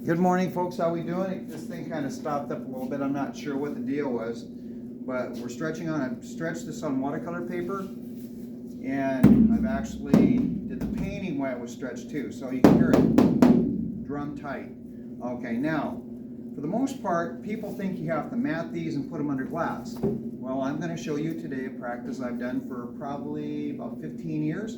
Good morning, folks. How we doing? This thing kind of stopped up a little bit. I'm not sure what the deal was, but we're stretching on. I've stretched this on watercolor paper, and I've actually did the painting while it was stretched too, so you can hear it drum tight. Okay, now for the most part, people think you have to mat these and put them under glass. Well, I'm going to show you today a practice I've done for probably about 15 years,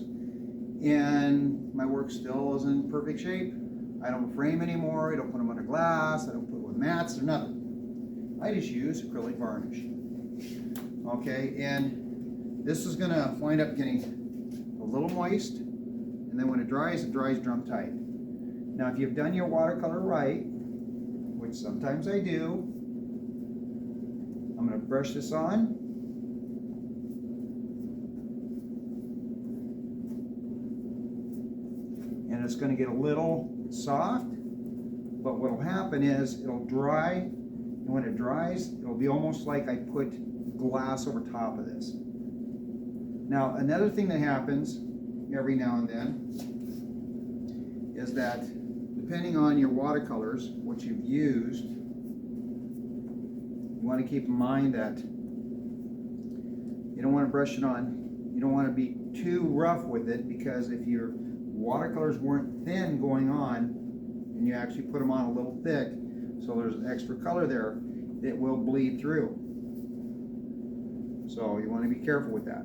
and my work still is in perfect shape. I don't frame anymore, I don't put them under glass, I don't put it with mats or nothing. I just use acrylic varnish. Okay, and this is going to wind up getting a little moist, and then when it dries drum tight. Now if you've done your watercolor right, which sometimes I do, I'm going to brush this on. And it's going to get a little soft, but what will happen is it'll dry, and when it dries, it'll be almost like I put glass over top of this. Now, another thing that happens every now and then is that depending on your watercolors, what you've used, you want to keep in mind that you don't want to brush it on, you don't want to be too rough with it, because if your watercolors weren't thin going on and you actually put them on a little thick, so there's extra color there, it will bleed through. So you want to be careful with that.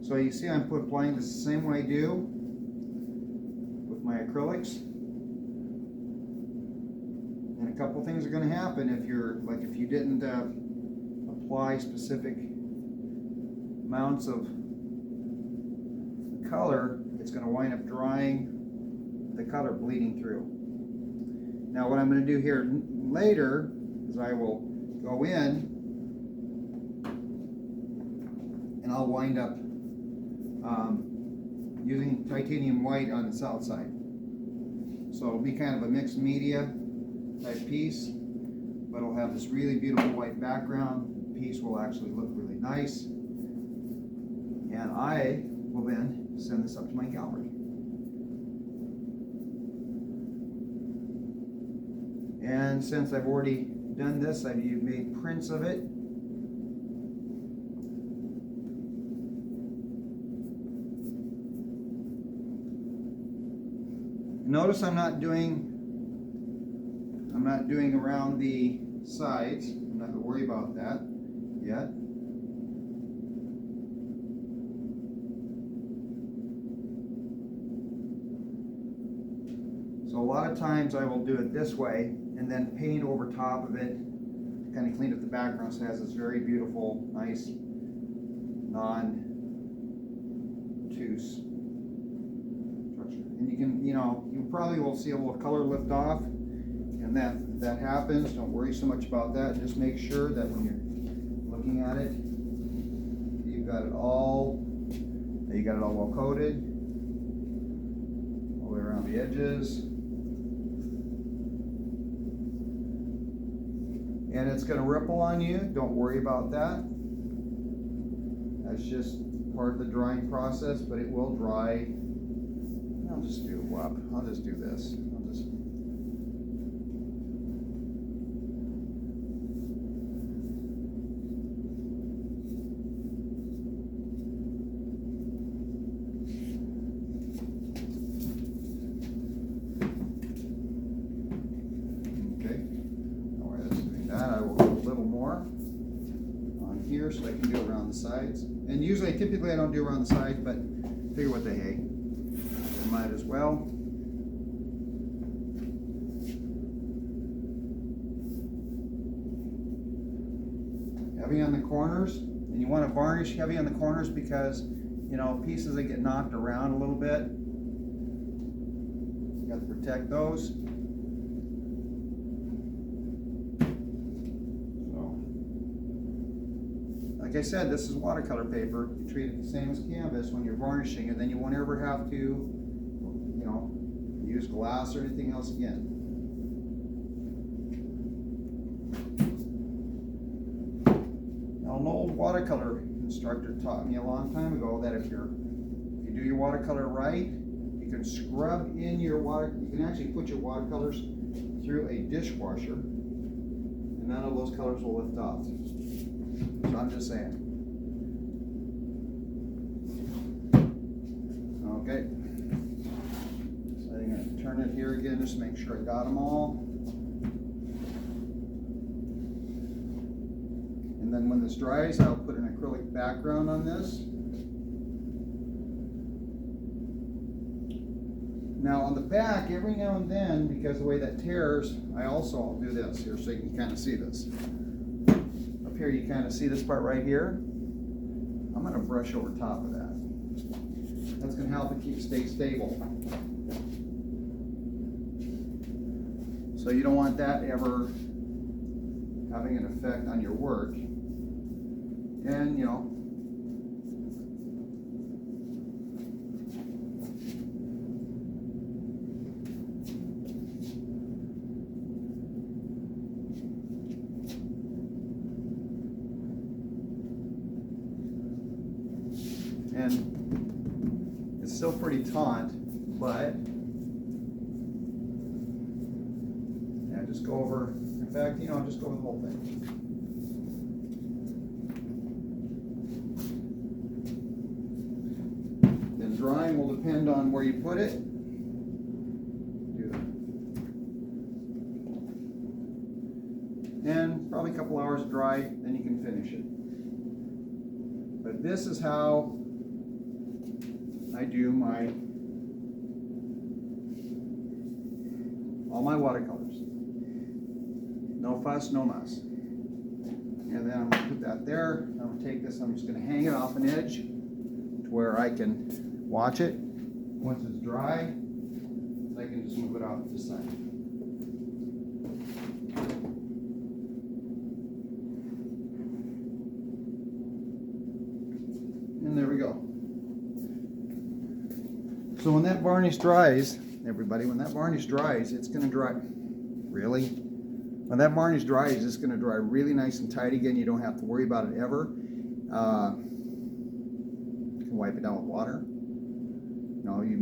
So you see I'm applying this the same way I do with my acrylics. And a couple things are going to happen if you didn't apply specific amounts of color, it's going to wind up drying the color, bleeding through. Now what I'm going to do here later is I will go in and I'll wind up using titanium white on the south side. So it'll be kind of a mixed media type piece, but it'll have this really beautiful white background. The piece will actually look really nice, and I will then send this up to my gallery. And since I've already done this, I've made prints of it. Notice I'm not doing around the sides. I'm not going to worry about that yet. So a lot of times I will do it this way and then paint over top of it to kind of clean up the background, so it has this very beautiful, nice, non-obtuse structure. And you probably will see a little color lift off, and that happens. Don't worry so much about that. Just make sure that when you're looking at it, you got it all well coated all the way around the edges. And it's going to ripple on you. Don't worry about that. That's just part of the drying process, but it will dry. I'll just do this. Here, so I can do it around the sides. And typically I don't do around the sides, but figure what the heck, I might as well. Heavy on the corners, and you want to varnish heavy on the corners because pieces that get knocked around a little bit, you got to protect those. Like I said, this is watercolor paper. You treat it the same as canvas when you're varnishing, and then you won't ever have to, use glass or anything else again. Now, an old watercolor instructor taught me a long time ago that if you do your watercolor right, you can scrub in your water, you can actually put your watercolors through a dishwasher and none of those colors will lift off. So I'm just saying. Okay. So I'm going to turn it here again just to make sure I got them all. And then when this dries, I'll put an acrylic background on this. Now on the back, every now and then, because of the way that tears, I also do this here so you can kind of see this. Up here you kind of see this part right here. I'm going to brush over top of that. That's going to help it stay stable. So you don't want that ever having an effect on your work. And you know, and it's still pretty taut, but yeah, just go over. In fact, you know, just go over the whole thing. Then drying will depend on where you put it. And probably a couple hours dry, then you can finish it. But this is how I do all my watercolors. No fuss, no muss. And then I'm going to put that there. I'm going to take this, I'm just going to hang it off an edge to where I can watch it. Once it's dry, I can just move it off to the side. And there we go. So when that varnish dries, everybody, when that varnish dries, it's going to dry. Really? When that varnish dries, it's going to dry really nice and tight again. You don't have to worry about it ever. You can wipe it down with water. No, you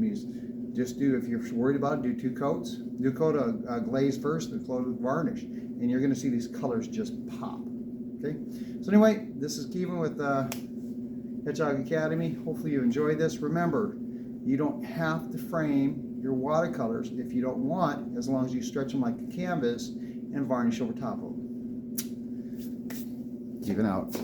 just do, if you're worried about it, do 2 coats. Do a coat of glaze first, then coat with varnish. And you're going to see these colors just pop. Okay? So anyway, this is Kevin with Hedgehog Academy. Hopefully you enjoy this. Remember, you don't have to frame your watercolors if you don't want, as long as you stretch them like a canvas and varnish over top of them. Kevin out.